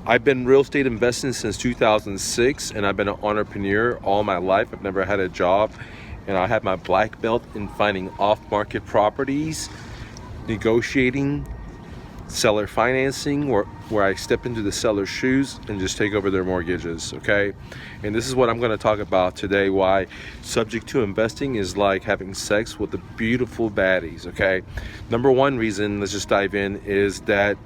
I've been real estate investing since 2006, and I've been an entrepreneur all my life. I've never had a job, and I have my black belt in finding off-market properties, negotiating, seller financing, where I step into the seller's shoes and just take over their mortgages, okay? And this is what I'm going to talk about today, why subject to investing is like having sex with the beautiful baddies, okay? Number one reason, let's just dive in, is that,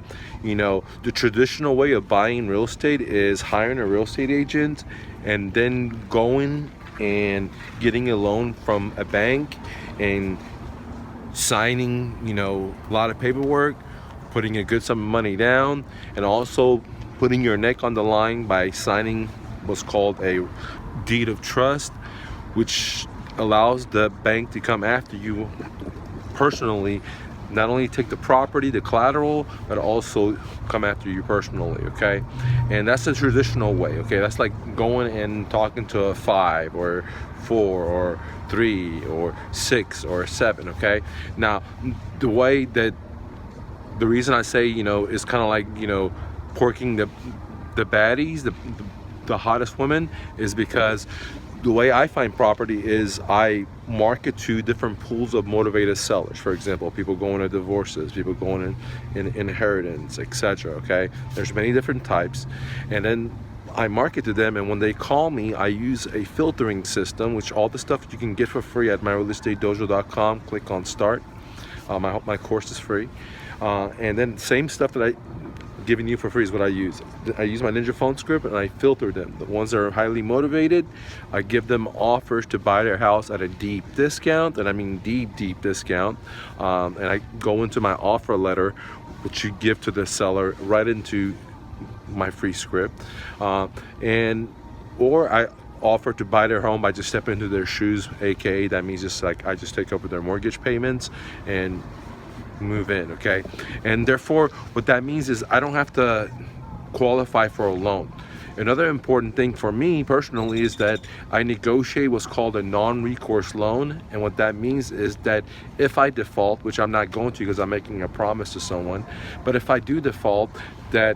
you know, the traditional way of buying real estate is hiring a real estate agent and then going and getting a loan from a bank and signing, you know, a lot of paperwork, putting a good sum of money down, and also putting your neck on the line by signing what's called a deed of trust, which allows the bank to come after you personally, not only take the property, the collateral, but also come after you personally, okay? And that's the traditional way, okay? That's like going and talking to a 5 or 4 or 3 or 6 or 7, okay? Now, the way that, the reason I say, you know, it's kind of like, you know, porking the baddies, the hottest women, is because the way I find property is I market to different pools of motivated sellers. For example, people going to divorces, people going in inheritance, etc. Okay, there's many different types, and then I market to them, and when they call me, I use a filtering system, which all the stuff you can get for free at myrealestatedojo.com. Click on start. My course is free, and then same stuff that I giving you for free is what I use. I use my Ninja phone script and I filter them. The ones that are highly motivated, I give them offers to buy their house at a deep discount, and I mean deep discount. And I go into my offer letter, which you give to the seller, right into my free script, or I offer to buy their home by just stepping into their shoes, aka that means just like I just take over their mortgage payments and move in, okay? And therefore what that means is I don't have to qualify for a loan. Another important thing for me personally is that I negotiate what's called a non-recourse loan, and what that means is that if I default, which I'm not going to because I'm making a promise to someone, but if I do default, that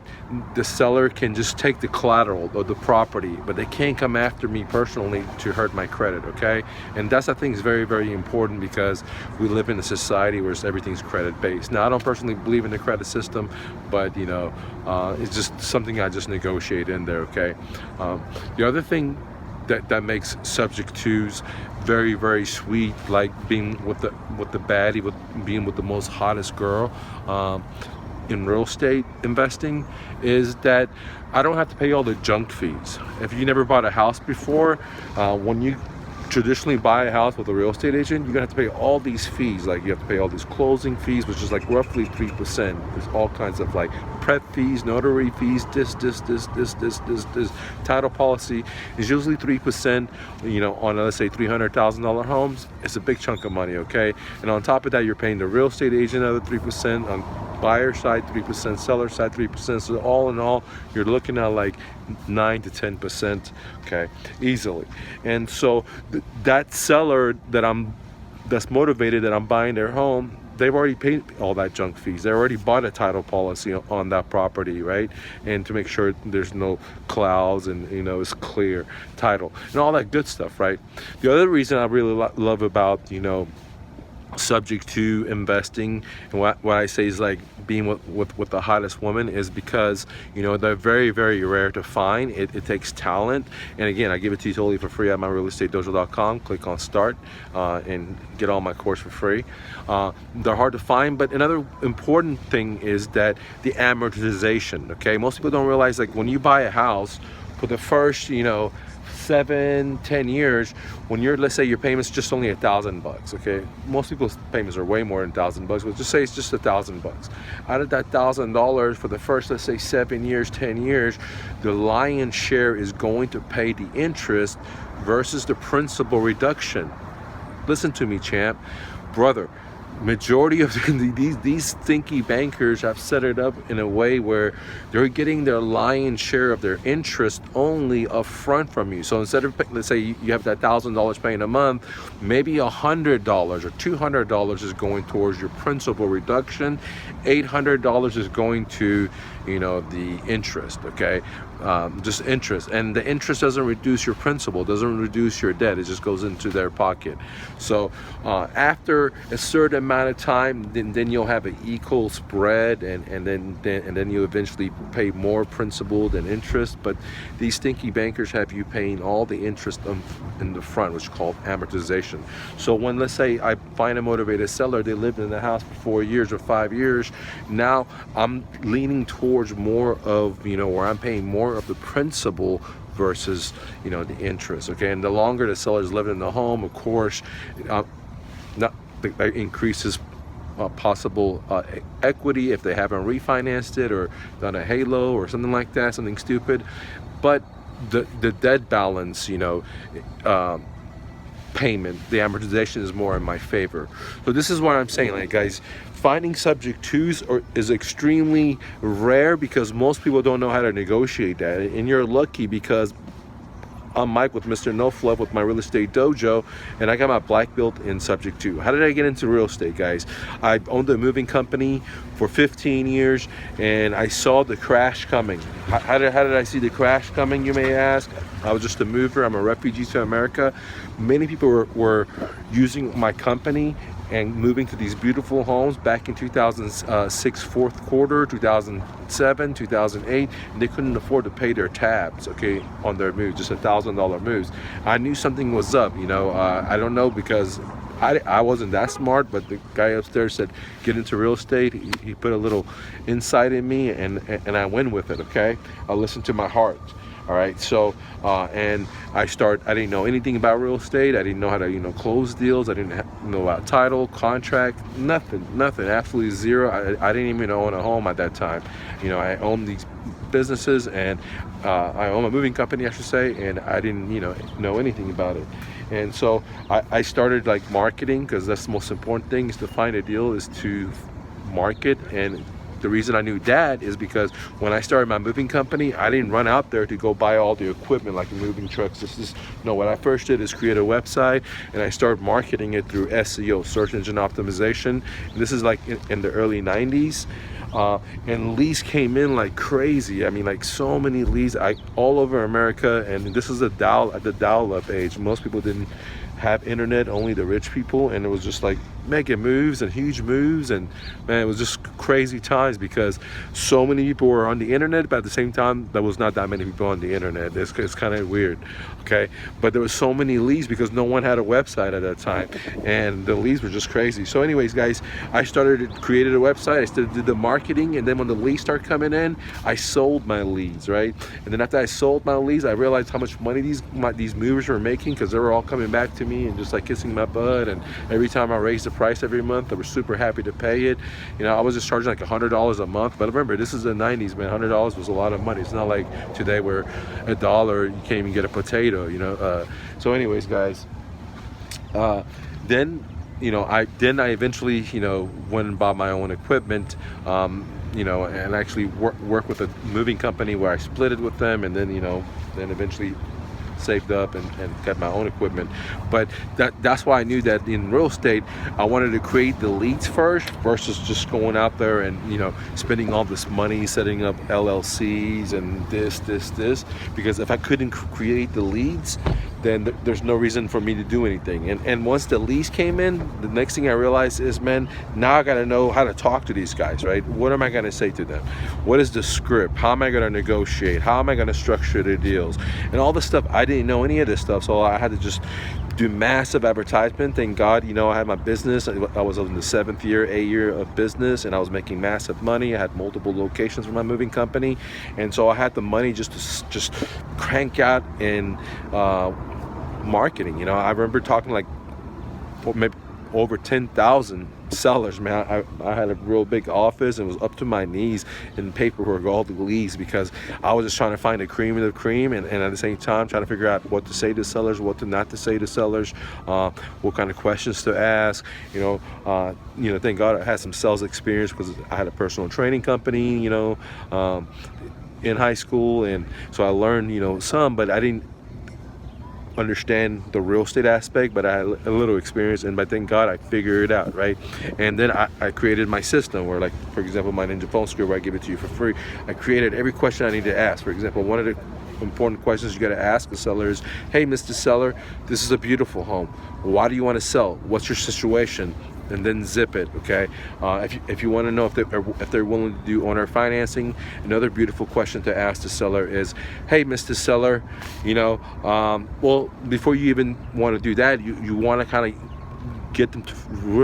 the seller can just take the collateral or the property, but they can't come after me personally to hurt my credit, okay? And that's, I think, is very important, because we live in a society where everything's credit based. Now, I don't personally believe in the credit system, but you know, it's just something I just negotiate in there, okay? The other thing that makes subject twos very sweet, like being with the baddie, being with the most hottest girl, in real estate investing, is that I don't have to pay all the junk fees. If you never bought a house before, when you traditionally buy a house with a real estate agent, you're gonna have to pay all these fees. Like you have to pay all these closing fees, which is like roughly 3%. There's all kinds of like prep fees, notary fees, this. Title policy is usually 3%, you know, on let's say $300,000 homes. It's a big chunk of money, okay? And on top of that, you're paying the real estate agent another 3%, on buyer side 3%, seller side 3%. So all in all, you're looking at like 9 to 10%, okay, easily. And so that seller that's motivated that I'm buying their home, they've already paid all that junk fees. They already bought a title policy on that property, right? And to make sure there's no clouds and, you know, it's clear title and all that good stuff, right? The other reason I really love about, you know, subject to investing, and what I say is like being with the hottest woman, is because, you know, they're very rare to find. It takes talent, and again, I give it to you totally for free at myrealestatedojo.com. Click on start and get all my course for free. They're hard to find, but another important thing is that the amortization, okay? Most people don't realize, like, when you buy a house, for the first, you know, 7-10 years, when let's say your payment's just only $1,000, okay? Most people's payments are way more than $1,000, but just say it's just $1,000. Out of that $1,000, for the first, let's say 7 years, 10 years, the lion's share is going to pay the interest versus the principal reduction. Listen to me, champ, brother. Majority of these stinky bankers have set it up in a way where they're getting their lion's share of their interest only upfront from you. So instead of, let's say you have that $1,000 paying a month, maybe $100 or $200 is going towards your principal reduction. $800 is going to the interest, okay? Just interest, and the interest doesn't reduce your principal, doesn't reduce your debt, it just goes into their pocket. So after a certain amount of time, then you'll have an equal spread, and then you eventually pay more principal than interest. But these stinky bankers have you paying all the interest in the front, which is called amortization. So when, let's say, I find a motivated seller, they lived in the house for 4 years or 5 years, now I'm leaning towards more of, where I'm paying more of the principal versus the interest, okay? And the longer the seller's living in the home, of course, that increases possible equity if they haven't refinanced it or done a halo or something like that, something stupid. But the debt balance, payment, the amortization is more in my favor. So this is what I'm saying, like, guys, finding subject twos is extremely rare because most people don't know how to negotiate that. And you're lucky because I'm Mike with Mr. No Fluff with my real estate dojo, and I got my black belt in subject to. How did I get into real estate, guys? I owned a moving company for 15 years, and I saw the crash coming. How did I see the crash coming, you may ask? I was just a mover. I'm a refugee to America. Many people were using my company and moving to these beautiful homes back in 2006 fourth quarter, 2007, 2008, and they couldn't afford to pay their tabs, okay, on their moves, just $1,000 moves. I knew something was up, I don't know, because I wasn't that smart, but the guy upstairs said, get into real estate. He put a little insight in me, and I went with it, okay? I listened to my heart. All right, so and I didn't know anything about real estate. I didn't know how to close deals. I didn't know about title, contract, nothing, absolutely zero. I didn't even own a home at that time. I owned these businesses, and I own a moving company, I should say, and I didn't know anything about it. And so I started like marketing, because that's the most important thing, is to find a deal, is to market. And the reason I knew that is because when I started my moving company, I didn't run out there to go buy all the equipment like the moving trucks. What I first did is create a website, and I started marketing it through SEO, search engine optimization. And this is like in the early 90s. And leads came in like crazy. I mean, like so many leads all over America. And this is at the dial-up age. Most people didn't have internet, only the rich people, and it was just like making moves and huge moves, and man, it was just crazy times because so many people were on the internet, but at the same time there was not that many people on the internet. It's kind of weird, okay? But there was so many leads because no one had a website at that time, and the leads were just crazy. So anyways, guys, I created a website, I started did the marketing, and then when the leads started coming in, I sold my leads, right? And then after I sold my leads, I realized how much money these movers were making, because they were all coming back to me and just like kissing my butt, and every time I raised the price every month, they were super happy to pay it. I was just charging like $100 a month, but remember, this is the 90s, man. $100 was a lot of money. It's not like today where $1 you can't even get a potato, So anyways, guys, then I eventually went and bought my own equipment, and actually work with a moving company where I split it with them, and then then eventually saved up and got my own equipment. But that's why I knew that in real estate, I wanted to create the leads first versus just going out there and spending all this money setting up LLCs and this, because if I couldn't create the leads, then there's no reason for me to do anything. And once the leads came in, the next thing I realized is, man, now I got to know how to talk to these guys, right? What am I going to say to them? What is the script? How am I going to negotiate? How am I going to structure their deals? And all this stuff, I didn't know any of this stuff, so I had to just do massive advertisement. Thank God, I had my business. I was in the 8th year of business, and I was making massive money. I had multiple locations for my moving company, and so I had the money just to crank out in marketing. I remember talking like maybe over 10,000 sellers, man. I had a real big office and was up to my knees in paperwork, all the leads, because I was just trying to find the cream of the cream, and at the same time trying to figure out what to say to sellers, what to not to say to sellers, what kind of questions to ask. Thank God I had some sales experience because I had a personal training company, in high school, and so I learned some, but I didn't understand the real estate aspect, but I had a little experience, and by thank God I figured it out, right? And then I created my system where, like, for example, my Ninja phone script where I give it to you for free. I created every question I need to ask. For example, one of the important questions you got to ask the seller is, hey, Mr. Seller, this is a beautiful home. Why do you want to sell? What's your situation? And then zip it, okay? If you want to know if they're willing to do owner financing, another beautiful question to ask the seller is, hey, Mr. Seller, well, before you even want to do that, you want to kind of get them to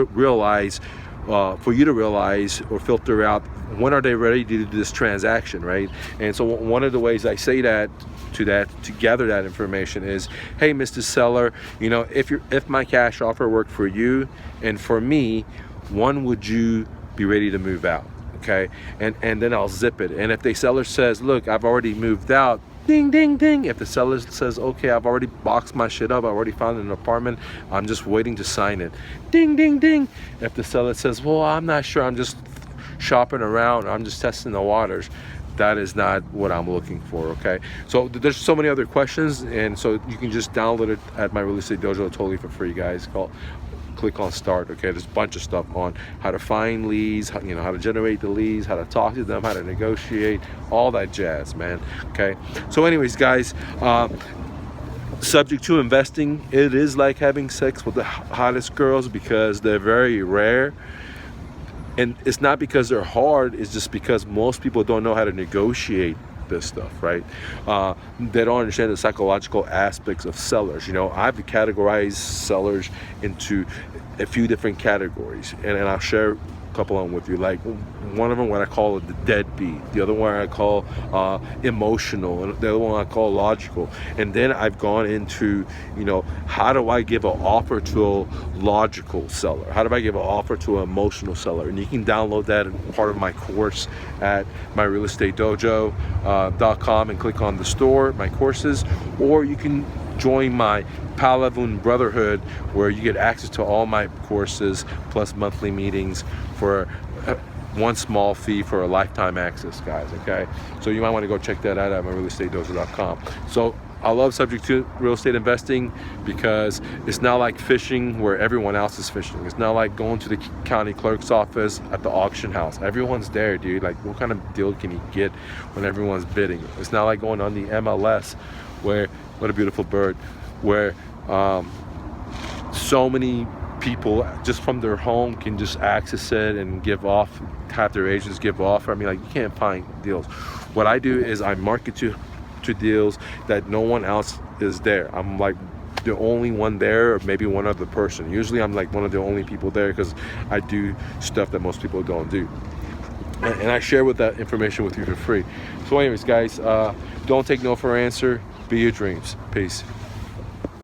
realize, for you to realize or filter out, when are they ready to do this transaction, right? And so one of the ways I say that to gather that information is, hey, Mr. Seller, if my cash offer worked for you and for me, when would you be ready to move out? Okay, and then I'll zip it. And if the seller says, look, I've already moved out, ding, ding, ding. If the seller says, okay, I've already boxed my shit up, I already found an apartment, I'm just waiting to sign it, ding, ding, ding. If the seller says, well, I'm not sure, I'm just shopping around, I'm just testing the waters, that is not what I'm looking for, okay? So there's so many other questions, and so you can just download it at my Real Estate Dojo totally for free, guys. Click on start, okay? There's a bunch of stuff on how to find leads, how to generate the leads, how to talk to them, how to negotiate, all that jazz, man, okay? So anyways, guys, subject to investing, it is like having sex with the hottest girls because they're very rare. And it's not because they're hard, it's just because most people don't know how to negotiate this stuff, right? They don't understand the psychological aspects of sellers. I've categorized sellers into a few different categories, and I'll share a couple of them with you. Like, one of them, what I call the deadbeat, the other one I call emotional, and the other one I call logical. And then I've gone into, how do I give an offer to a logical seller? How do I give an offer to an emotional seller? And you can download that as part of my course at myrealestatedojo.com and click on the store, my courses, or you can join my Palavun Brotherhood, where you get access to all my courses plus monthly meetings for one small fee for a lifetime access, guys, okay? So you might want to go check that out at myrealestatedojo.com. So I love subject to real estate investing because it's not like fishing where everyone else is fishing. It's not like going to the county clerk's office at the auction house. Everyone's there, dude. Like, what kind of deal can you get when everyone's bidding? It's not like going on the MLS where, what a beautiful bird, where so many people just from their home can just access it and have their agents give offer. I mean, like, you can't find deals. What I do is I market to deals that no one else is there. I'm like the only one there, or maybe one other person. Usually I'm like one of the only people there because I do stuff that most people don't do. And I share that information with you for free. So anyways, guys, don't take no for an answer. Be your dreams. Peace.